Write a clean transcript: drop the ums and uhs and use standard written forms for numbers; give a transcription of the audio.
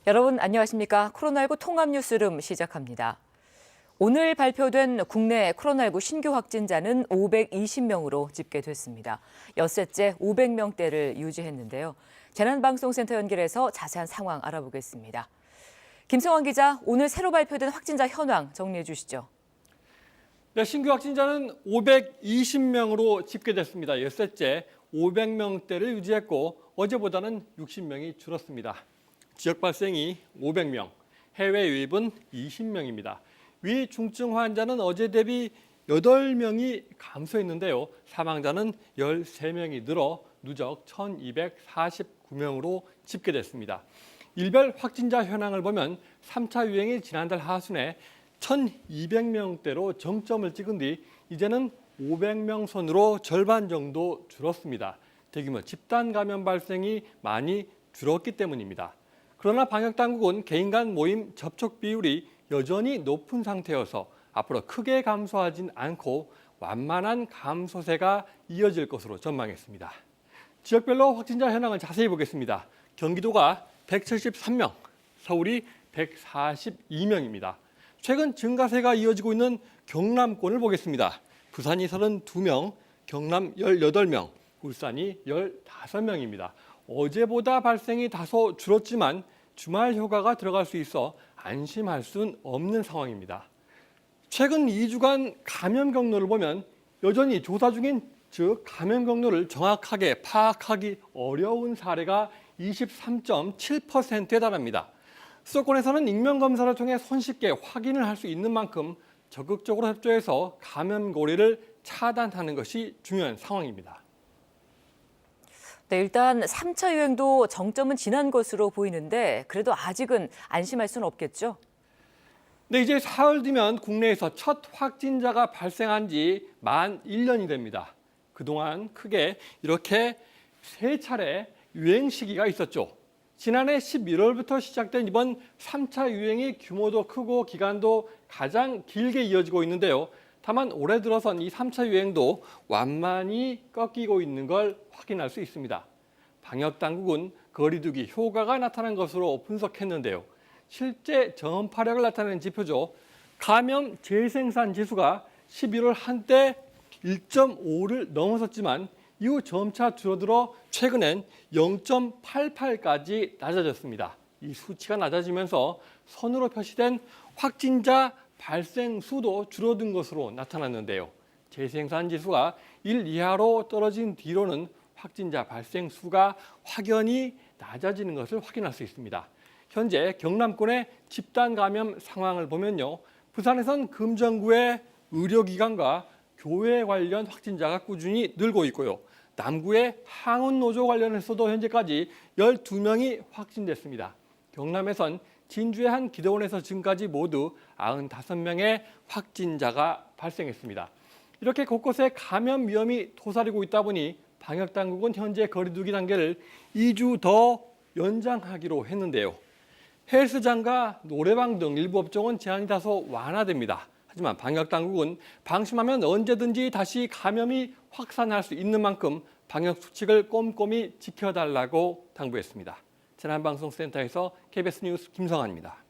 여러분 안녕하십니까? 코로나19 통합 뉴스룸 시작합니다. 오늘 발표된 국내 코로나19 신규 확진자는 520명으로 집계됐습니다. 엿새째 500명대를 유지했는데요. 재난방송센터 연결해서 자세한 상황 알아보겠습니다. 김성환 기자, 오늘 새로 발표된 확진자 현황 정리해 주시죠. 네, 신규 확진자는 520명으로 집계됐습니다. 엿새째 500명대를 유지했고 어제보다는 60명이 줄었습니다. 지역 발생이 500명, 해외 유입은 20명입니다. 위중증 환자는 어제 대비 8명이 감소했는데요. 사망자는 13명이 늘어 누적 1,249명으로 집계됐습니다. 일별 확진자 현황을 보면 3차 유행이 지난달 하순에 1,200명대로 정점을 찍은 뒤 이제는 500명 선으로 절반 정도 줄었습니다. 대규모 집단 감염 발생이 많이 줄었기 때문입니다. 그러나 방역당국은 개인 간 모임 접촉 비율이 여전히 높은 상태여서 앞으로 크게 감소하진 않고 완만한 감소세가 이어질 것으로 전망했습니다. 지역별로 확진자 현황을 자세히 보겠습니다. 경기도가 173명, 서울이 142명입니다. 최근 증가세가 이어지고 있는 경남권을 보겠습니다. 부산이 32명, 경남 18명, 울산이 15명입니다. 어제보다 발생이 다소 줄었지만 주말 휴가가 들어갈 수 있어 안심할 수는 없는 상황입니다. 최근 2주간 감염 경로를 보면 여전히 조사 중인 즉 감염 경로를 정확하게 파악하기 어려운 사례가 23.7%에 달합니다. 수도권에서는 익명 검사를 통해 손쉽게 확인을 할 수 있는 만큼 적극적으로 협조해서 감염 고리를 차단하는 것이 중요한 상황입니다. 네, 일단 3차 유행도 정점은 지난 것으로 보이는데 그래도 아직은 안심할 수는 없겠죠? 네, 이제 사흘 뒤면 국내에서 첫 확진자가 발생한 지 만 1년이 됩니다. 그동안 크게 이렇게 3차례 유행 시기가 있었죠. 지난해 11월부터 시작된 이번 3차 유행이 규모도 크고 기간도 가장 길게 이어지고 있는데요. 다만 올해 들어선 이 3차 유행도 완만히 꺾이고 있는 걸 확인할 수 있습니다. 방역당국은 거리두기 효과가 나타난 것으로 분석했는데요. 실제 전파력을 나타내는 지표죠. 감염 재생산 지수가 11월 한때 1.5를 넘어섰지만 이후 점차 줄어들어 최근엔 0.88까지 낮아졌습니다. 이 수치가 낮아지면서 선으로 표시된 확진자 발생 수도 줄어든 것으로 나타났는데요. 재생산 지수가 1 이하로 떨어진 뒤로는 확진자 발생 수가 확연히 낮아지는 것을 확인할 수 있습니다. 현재 경남권의 집단 감염 상황을 보면요. 부산에선 금정구의 의료기관과 교회 관련 확진자가 꾸준히 늘고 있고요. 남구의 항운노조 관련해서도 현재까지 12명이 확진됐습니다. 경남에선 진주의 한 기도원에서 지금까지 모두 95명의 확진자가 발생했습니다. 이렇게 곳곳에 감염 위험이 도사리고 있다 보니 방역당국은 현재 거리두기 단계를 2주 더 연장하기로 했는데요. 헬스장과 노래방 등 일부 업종은 제한이 다소 완화됩니다. 하지만 방역당국은 방심하면 언제든지 다시 감염이 확산할 수 있는 만큼 방역 수칙을 꼼꼼히 지켜달라고 당부했습니다. 재난방송센터에서 KBS 뉴스 김성환입니다.